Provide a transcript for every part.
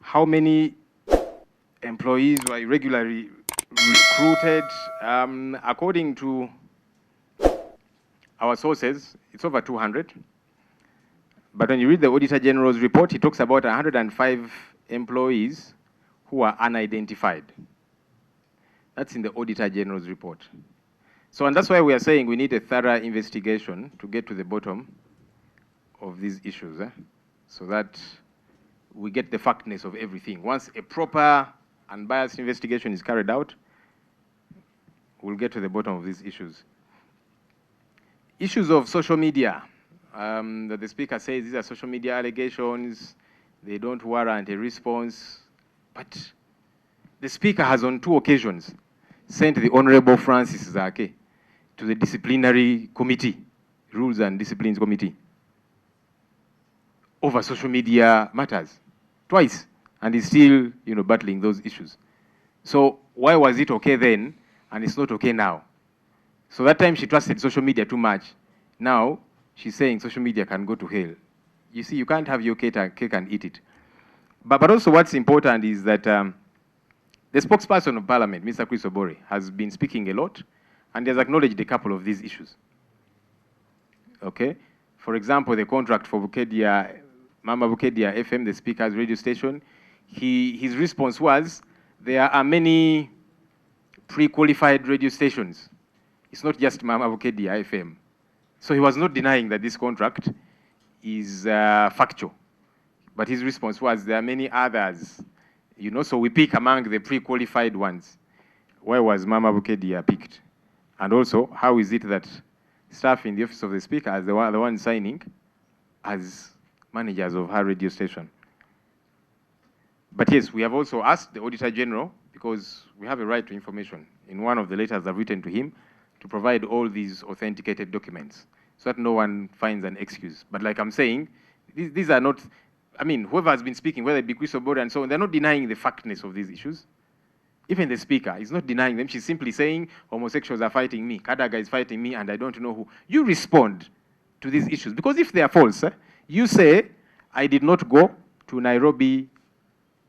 how many employees were irregularly recruited. According to our sources, it's over 200. But when you read the Auditor General's report, he talks about 105 employees who are unidentified. That's in the Auditor General's report. So, and that's why we are saying we need a thorough investigation to get to the bottom of these issues, so that we get the factness of everything. Once a proper, unbiased investigation is carried out, we'll get to the bottom of these issues. Issues of social media, that the Speaker says these are social media allegations, they don't warrant a response, but the Speaker has on 2 occasions sent the Honorable Francis Zake to the Disciplinary Committee, Rules and Disciplines Committee, over social media matters, twice, and he's still, battling those issues. So why was it okay then, and it's not okay now? So that time she trusted social media too much. Now she's saying social media can go to hell. You see, you can't have your cake and eat it. But also what's important is that the spokesperson of Parliament, Mr. Chris Obore, has been speaking a lot, and has acknowledged a couple of these issues. Okay? For example, the contract for Mama Bukedia FM, the Speaker's radio station, his response was, there are many pre-qualified radio stations. It's not just Mama Bukedia FM. So he was not denying that this contract is factual. But his response was, there are many others. So we pick among the pre-qualified ones. Why was Mama Bukedia picked? And also, how is it that staff in the office of the Speaker are the one signing as managers of her radio station? But yes, we have also asked the Auditor General, because we have a right to information, in one of the letters I've written to him, to provide all these authenticated documents, so that no one finds an excuse. But like I'm saying, these are not, whoever has been speaking, whether it be Chris Obore and so on, they're not denying the factness of these issues. Even the Speaker is not denying them. She's simply saying, homosexuals are fighting me, Kadaga is fighting me, and I don't know who. You respond to these issues, because if they are false, you say, I did not go to Nairobi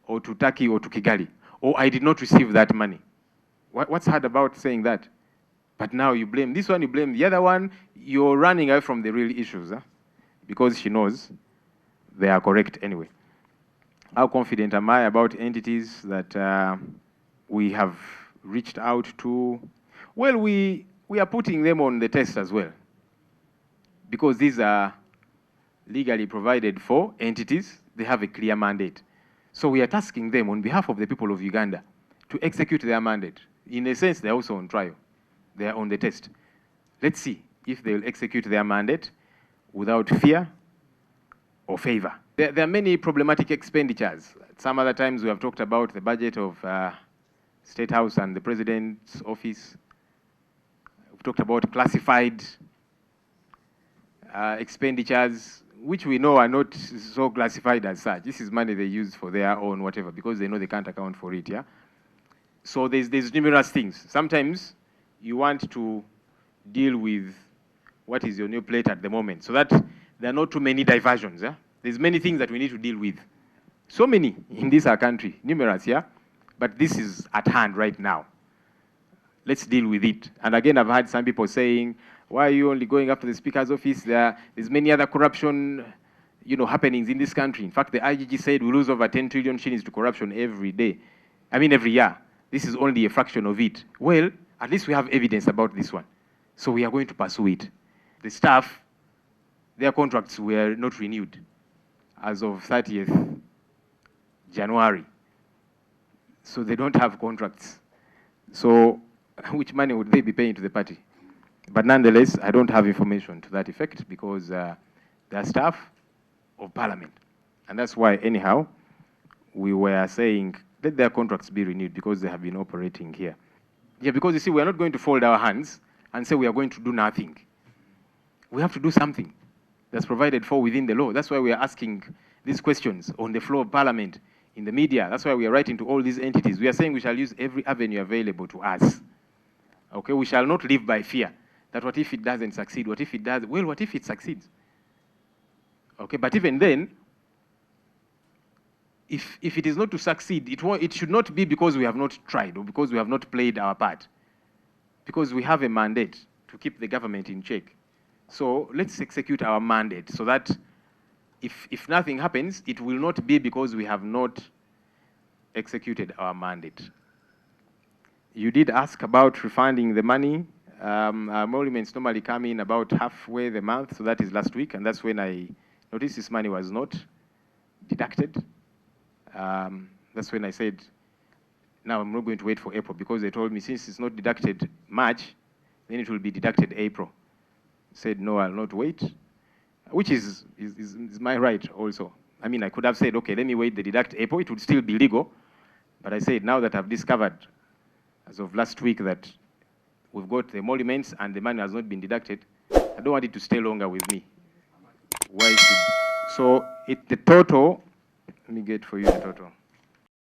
or to Turkey or to Kigali, or I did not receive that money. What's hard about saying that? But now you blame this one, you blame the other one, you're running away from the real issues, because she knows they are correct anyway. How confident am I about entities that we have reached out to? Well, we are putting them on the test as well, because these are legally provided for entities. They have a clear mandate. So we are tasking them on behalf of the people of Uganda to execute their mandate. In a sense, they're also on trial. They are on the test. Let's see if they'll execute their mandate without fear or favor. There are many problematic expenditures. Some other times we have talked about the budget of State House and the President's office. We've talked about classified expenditures, which we know are not so classified as such. This is money they use for their own whatever, because they know they can't account for it, yeah? So there's numerous things. Sometimes you want to deal with what is on your plate at the moment, so that there are not too many diversions, yeah? There's many things that we need to deal with. So many in this our country, numerous, yeah? But this is at hand right now. Let's deal with it. And again, I've heard some people saying, why are you only going after the Speaker's office? There's many other corruption, happenings in this country. In fact, the IGG said we lose over 10 trillion shillings to corruption every year. This is only a fraction of it. Well, at least we have evidence about this one. So we are going to pursue it. The staff, their contracts were not renewed as of 30th January. So they don't have contracts. So which money would they be paying to the party? But nonetheless, I don't have information to that effect, because they're staff of Parliament. And that's why, anyhow, we were saying, let their contracts be renewed, because they have been operating here. Yeah, because you see, we're not going to fold our hands and say we are going to do nothing. We have to do something that's provided for within the law. That's why we are asking these questions on the floor of Parliament, in the media. That's why we are writing to all these entities. We are saying we shall use every avenue available to us. Okay, we shall not live by fear. That what if it doesn't succeed? What if it does? Well, what if it succeeds? Okay, but even then, if it is not to succeed, it should not be because we have not tried or because we have not played our part. Because we have a mandate to keep the government in check. So let's execute our mandate so that if nothing happens, it will not be because we have not executed our mandate. You did ask about refunding the money. Our emoluments normally come in about halfway the month, so that is last week, and that's when I noticed this money was not deducted. That's when I said, now I'm not going to wait for April, because they told me since it's not deducted March, then it will be deducted April. I said, no, I'll not wait, which is my right also. I mean, I could have said, okay, let me wait the deduct April, it would still be legal. But I said, now that I've discovered, as of last week, that we've got the emoluments and the money has not been deducted, I don't want it to stay longer with me. Why should, so the total, let me get for you the total.